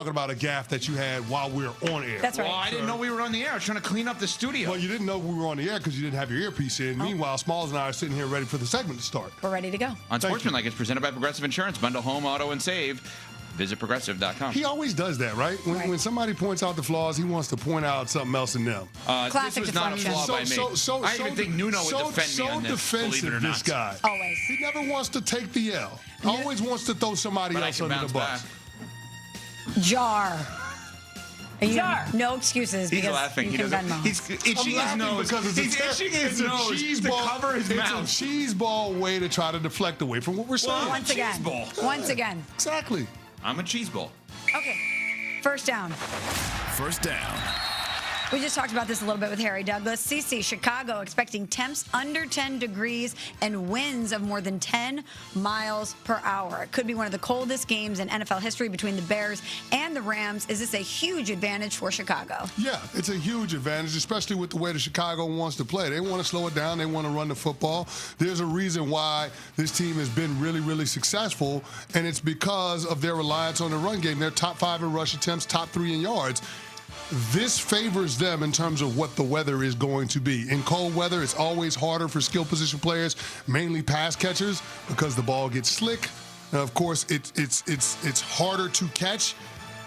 Talking about a gaffe that you had while we were on air. That's right. Well, I didn't know we were on the air. I was trying to clean up the studio. Well, you didn't know we were on the air because you didn't have your earpiece in. Meanwhile, Smalls and I are sitting here ready for the segment to start. We're ready to go. Unsportsmanlike is presented by Progressive Insurance. Bundle home, auto, and save. Visit progressive.com. He always does that, right? When somebody points out the flaws, he wants to point out something else in them. This was not a flaw by me. I even think Nuno would defend me on this, believe it or not. This guy. Always. He never wants to take the L. Always wants to throw somebody else under the bus. Jar. No excuses. He's laughing. He doesn't. He's itching his nose. He's itching his nose to cover his mouth. It's a cheese ball way to try to deflect away from what we're saying. Once again. Exactly. I'm a cheese ball. Okay. First down. First down. We just talked about this a little bit with Harry Douglas. CC, Chicago expecting temps under 10 degrees and winds of more than 10 miles per hour. It could be one of the coldest games in NFL history between the Bears and the Rams. Is this a huge advantage for Chicago? Yeah, it's a huge advantage, especially with the way the Chicago wants to play. They want to slow it down. They want to run the football. There's a reason why this team has been really, really successful, and it's because of their reliance on the run game. They're top 5 in rush attempts, top 3 in yards. This favors them in terms of what the weather is going to be. In cold weather, it's always harder for skill position players, mainly pass catchers, because the ball gets slick. And of course, it's harder to catch.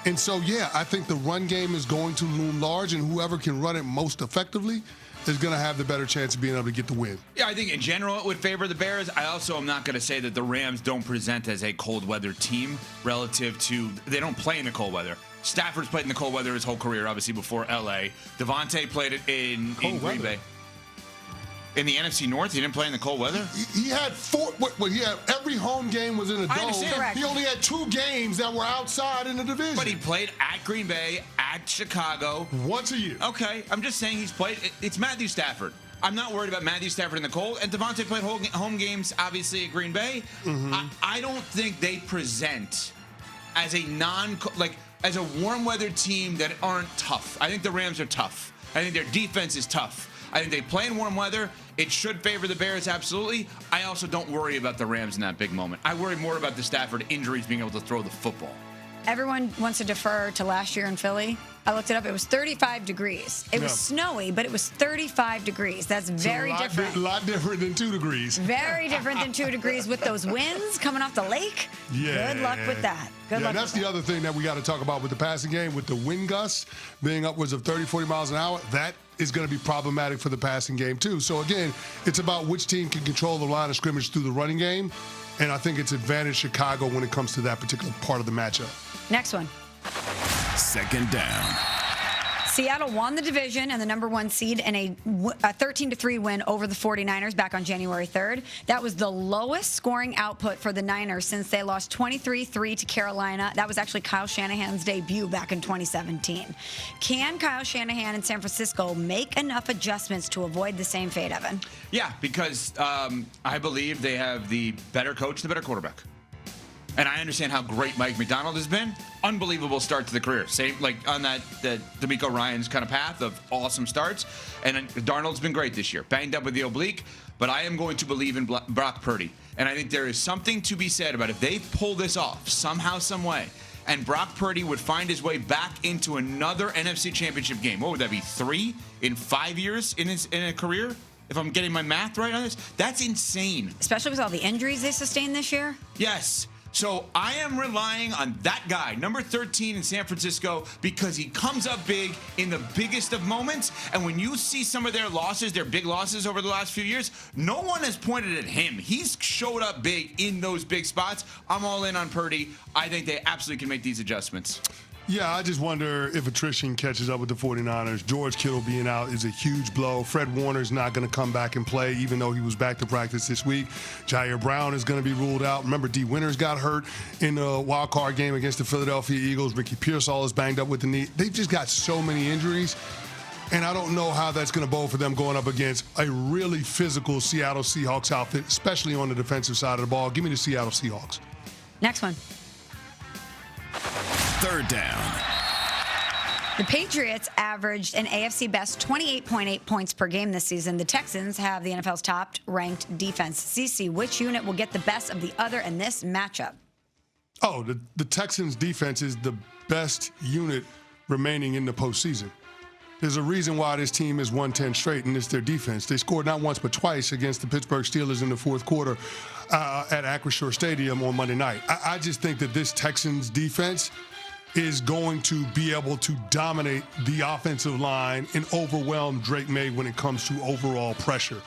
And so, yeah, I think the run game is going to loom large, and whoever can run it most effectively is going to have the better chance of being able to get the win. Yeah, I think in general it would favor the Bears. I also am not going to say that the Rams don't present as a cold weather team relative to – they don't play in the cold weather. Stafford's played in the cold weather his whole career, obviously, before L.A. Devontae played it in Green Bay. In the NFC North, he didn't play in the cold weather? He had every home game was in a dome. I understand. He only had 2 games that were outside in the division. But he played at Green Bay, at Chicago. Once a year. Okay, I'm just saying he's played. It's Matthew Stafford. I'm not worried about Matthew Stafford in the cold. And Devontae played home games, obviously, at Green Bay. Mm-hmm. I don't think they present as a as a warm weather team that aren't tough. I think the Rams are tough. I think their defense is tough. I think they play in warm weather. It should favor the Bears, absolutely. I also don't worry about the Rams in that big moment. I worry more about the Stafford injuries being able to throw the football. Everyone wants to defer to last year in Philly. I looked it up. It was 35 degrees. It was snowy, but it was 35 degrees. That's very different. A lot different than 2 degrees. Very different than 2 degrees with those winds coming off the lake. Yeah. Good luck with that. Good luck. That's the other thing that we got to talk about with the passing game, with the wind gusts being upwards of 30, 40 miles an hour. That is going to be problematic for the passing game, too. So, again, it's about which team can control the line of scrimmage through the running game. And I think it's advantage Chicago when it comes to that particular part of the matchup. Next one. Second down. Seattle won the division and the number 1 seed in a 13-3 win over the 49ers back on January 3rd. That was the lowest scoring output for the Niners since they lost 23-3 to Carolina. That was actually Kyle Shanahan's debut back in 2017. Can Kyle Shanahan in San Francisco make enough adjustments to avoid the same fate, Evan? Yeah, because I believe they have the better coach, the better quarterback. And I understand how great Mike McDonald has been. Unbelievable start to the career. Same like on that D'Amico Ryans kind of path of awesome starts. And Darnold's been great this year. Banged up with the oblique. But I am going to believe in Brock Purdy. And I think there is something to be said about if they pull this off somehow, some way, and Brock Purdy would find his way back into another NFC Championship game. What would that be, 3 in 5 years in a career? If I'm getting my math right on this, that's insane. Especially with all the injuries they sustained this year? Yes. So I am relying on that guy, number 13 in San Francisco, because he comes up big in the biggest of moments. And when you see some of their losses, their big losses over the last few years, no one has pointed at him. He's showed up big in those big spots. I'm all in on Purdy. I think they absolutely can make these adjustments. Yeah, I just wonder if attrition catches up with the 49ers. George Kittle being out is a huge blow. Fred Warner's not going to come back and play, even though he was back to practice this week. Jair Brown is going to be ruled out. Remember, D. Winters got hurt in the wild card game against the Philadelphia Eagles. Ricky Pearsall is banged up with the knee. They've just got so many injuries, and I don't know how that's going to bode for them going up against a really physical Seattle Seahawks outfit, especially on the defensive side of the ball. Give me the Seattle Seahawks. Next one. Third down. The Patriots averaged an AFC best 28.8 points per game this season. The Texans have the NFL's top-ranked defense. CC, which unit will get the best of the other in this matchup? Oh, the Texans' defense is the best unit remaining in the postseason. There's a reason why this team has won 10 straight, and it's their defense. They scored not once but twice against the Pittsburgh Steelers in the fourth quarter at Acrisure Stadium on Monday night. I just think that this Texans defense is going to be able to dominate the offensive line and overwhelm Drake May when it comes to overall pressure.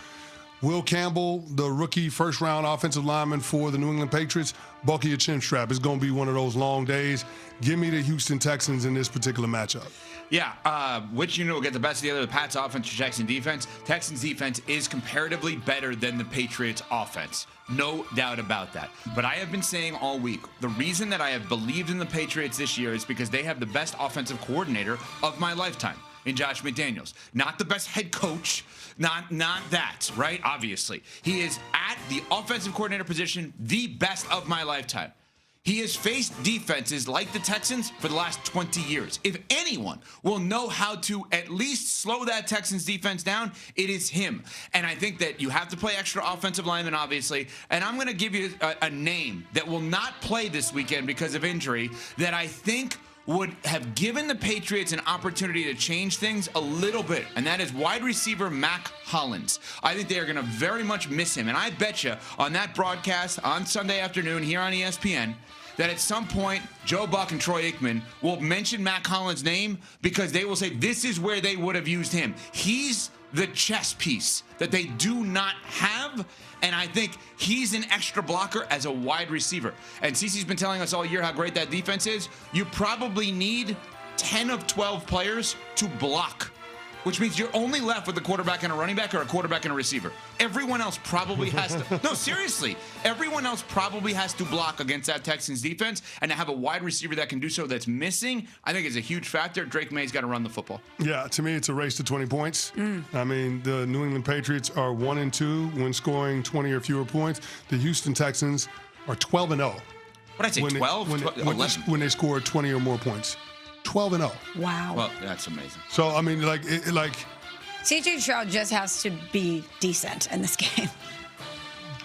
Will Campbell, the rookie first-round offensive lineman for the New England Patriots, buckle your chin strap. It's going to be one of those long days. Give me the Houston Texans in this particular matchup. Yeah, which unit will get the best of the other, the Pats offense or Texans defense? Texans defense is comparatively better than the Patriots offense. No doubt about that. But I have been saying all week, the reason that I have believed in the Patriots this year is because they have the best offensive coordinator of my lifetime in Josh McDaniels. Not the best head coach, not that, right? Obviously. He is at the offensive coordinator position, the best of my lifetime. He has faced defenses like the Texans for the last 20 years. If anyone will know how to at least slow that Texans defense down, it is him. And I think that you have to play extra offensive linemen, obviously. And I'm going to give you a name that will not play this weekend because of injury that I think would have given the Patriots an opportunity to change things a little bit, and that is wide receiver Mac Hollins. I think they are going to very much miss him, and I bet you on that broadcast on Sunday afternoon here on ESPN that at some point Joe Buck and Troy Aikman will mention Mac Hollins' name because they will say this is where they would have used him. He's the chess piece that they do not have, and I think he's an extra blocker as a wide receiver. And CeCe's been telling us all year how great that defense is. You probably need 10 of 12 players to block, which means you're only left with a quarterback and a running back or a quarterback and a receiver. Everyone else probably has to. No, seriously. Everyone else probably has to block against that Texans defense, and to have a wide receiver that can do so that's missing, I think is a huge factor. Drake May's got to run the football. Yeah, to me, it's a race to 20 points. I mean, the New England Patriots are 1-2 when scoring 20 or fewer points. The Houston Texans are 12-0. What did I say, 12? When they score 20 or more points. 12-0. Wow. Well, that's amazing. So, I mean, C.J. Stroud just has to be decent in this game.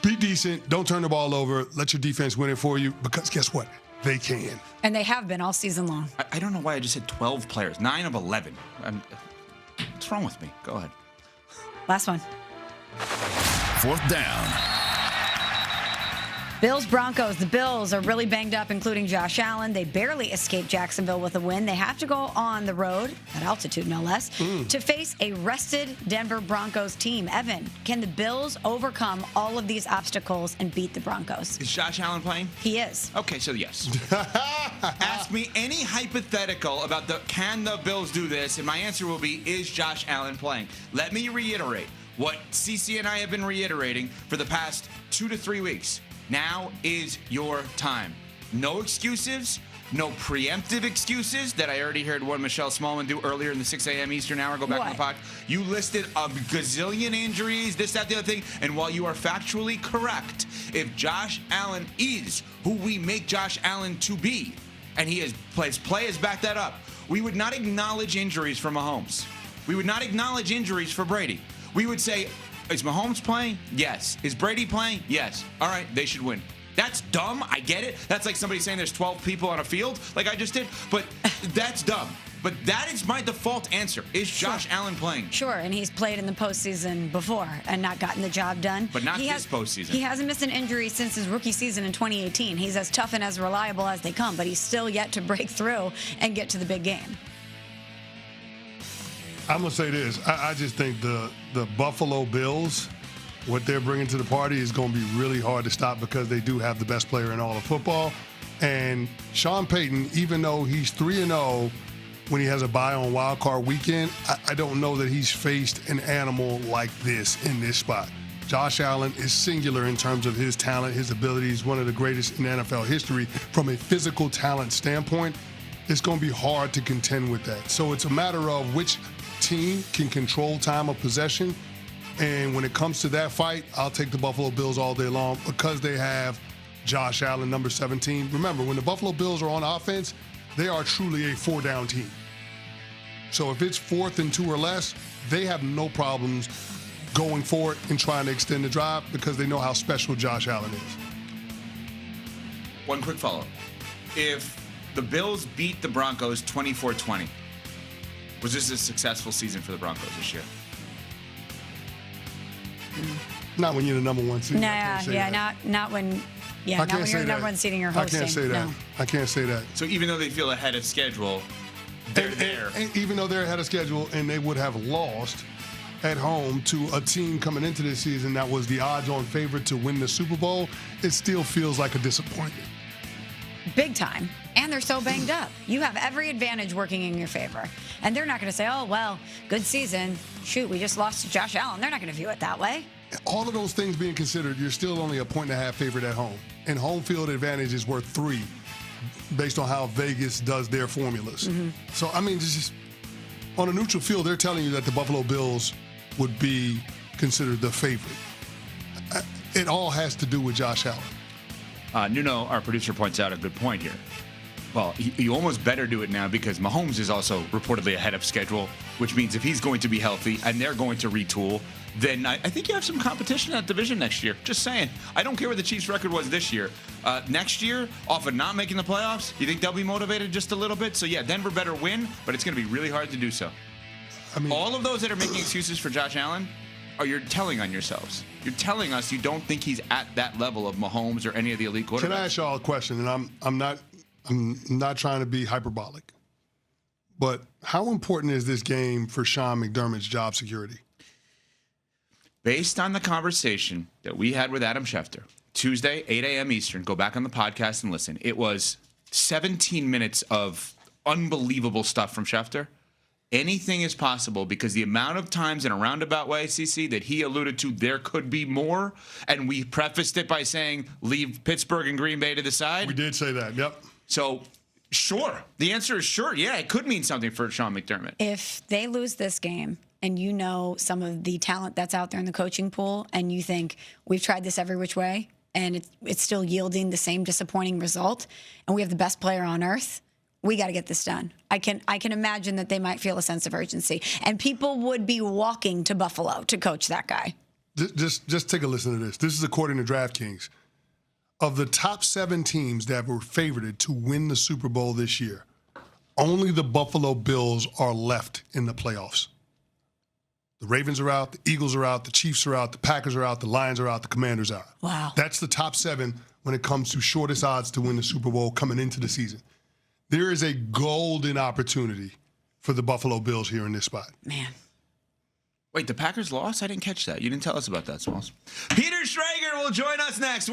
Be decent. Don't turn the ball over. Let your defense win it for you, because guess what? They can. And they have been all season long. I don't know why I just said 12 players. 9 of 11. What's wrong with me? Go ahead. Last one. Fourth down. Bills-Broncos. The Bills are really banged up, including Josh Allen. They barely escaped Jacksonville with a win. They have to go on the road, at altitude no less, to face a rested Denver Broncos team. Evan, can the Bills overcome all of these obstacles and beat the Broncos? Is Josh Allen playing? He is. Okay, so yes. Ask me any hypothetical about can the Bills do this, and my answer will be, is Josh Allen playing? Let me reiterate what CeCe and I have been reiterating for the past 2 to 3 weeks. Now is your time. No excuses, no preemptive excuses that I already heard one Michelle Smallman do earlier in the 6 a.m. Eastern hour. Go back in the pod. You listed a gazillion injuries, this, that, the other thing. And while you are factually correct, if Josh Allen is who we make Josh Allen to be, and his play has backed that up, we would not acknowledge injuries for Mahomes. We would not acknowledge injuries for Brady. We would say, is Mahomes playing? Yes. Is Brady playing? Yes. All right, they should win. That's dumb. I get it. That's like somebody saying there's 12 people on a field, like I just did. But that's dumb. But that is my default answer. Is Josh Allen playing? Sure, and he's played in the postseason before and not gotten the job done. But not this postseason. He hasn't missed an injury since his rookie season in 2018. He's as tough and as reliable as they come, but he's still yet to break through and get to the big game. I'm going to say this. I just think the Buffalo Bills, what they're bringing to the party is going to be really hard to stop because they do have the best player in all of football. And Sean Payton, even though he's 3-0 when he has a bye on Wild Card Weekend, I don't know that he's faced an animal like this in this spot. Josh Allen is singular in terms of his talent, his abilities, one of the greatest in NFL history. From a physical talent standpoint, it's going to be hard to contend with that. So it's a matter of which team can control time of possession. And when it comes to that fight, I'll take the Buffalo Bills all day long because they have Josh Allen, number 17. Remember, when the Buffalo Bills are on offense, they are truly a 4-down team. So if it's 4th and 2 or less, they have no problems going for it and trying to extend the drive because they know how special Josh Allen is. One quick follow-up. If The Bills beat the Broncos 24-20. Was this a successful season for the Broncos this year? Not when you're the number one seed. Not when you're the number one seed and you're hosting. I can't say that. No. I can't say that. So even though they feel ahead of schedule, they're there. And even though they're ahead of schedule and they would have lost at home to a team coming into this season that was the odds-on favorite to win the Super Bowl, it still feels like a disappointment. Big time. And they're so banged up. You have every advantage working in your favor. And they're not going to say, oh, well, good season. Shoot, we just lost to Josh Allen. They're not going to view it that way. All of those things being considered, you're still only a 1.5 favorite at home. And home field advantage is worth 3 based on how Vegas does their formulas. Mm-hmm. So, I mean, just on a neutral field, they're telling you that the Buffalo Bills would be considered the favorite. It all has to do with Josh Allen. Nuno, our producer, points out a good point here. Well, you almost better do it now because Mahomes is also reportedly ahead of schedule, which means if he's going to be healthy and they're going to retool, then I think you have some competition in that division next year. Just saying. I don't care what the Chiefs' record was this year. Next year, off of not making the playoffs, you think they'll be motivated just a little bit? So, yeah, Denver better win, but it's going to be really hard to do so. I mean, all of those that are making excuses for Josh Allen, you're telling on yourselves. You're telling us you don't think he's at that level of Mahomes or any of the elite quarterbacks. Can I ask y'all a question? And I'm not trying to be hyperbolic, but how important is this game for Sean McDermott's job security? Based on the conversation that we had with Adam Schefter, Tuesday, 8 a.m. Eastern, go back on the podcast and listen. It was 17 minutes of unbelievable stuff from Schefter. Anything is possible because the amount of times in a roundabout way, CC, that he alluded to there could be more, and we prefaced it by saying leave Pittsburgh and Green Bay to the side. We did say that, yep. So, sure. The answer is sure. Yeah, it could mean something for Sean McDermott. If they lose this game and you know some of the talent that's out there in the coaching pool and you think we've tried this every which way and it's still yielding the same disappointing result and we have the best player on earth, we got to get this done. I can imagine that they might feel a sense of urgency. And people would be walking to Buffalo to coach that guy. Just take a listen to this. This is according to DraftKings. Of the top 7 teams that were favored to win the Super Bowl this year, only the Buffalo Bills are left in the playoffs. The Ravens are out, the Eagles are out, the Chiefs are out, the Packers are out, the Lions are out, the Commanders are out. Wow. That's the top 7 when it comes to shortest odds to win the Super Bowl coming into the season. There is a golden opportunity for the Buffalo Bills here in this spot. Man. Wait, the Packers lost? I didn't catch that. You didn't tell us about that, Smalls. Peter Schrager will join us next.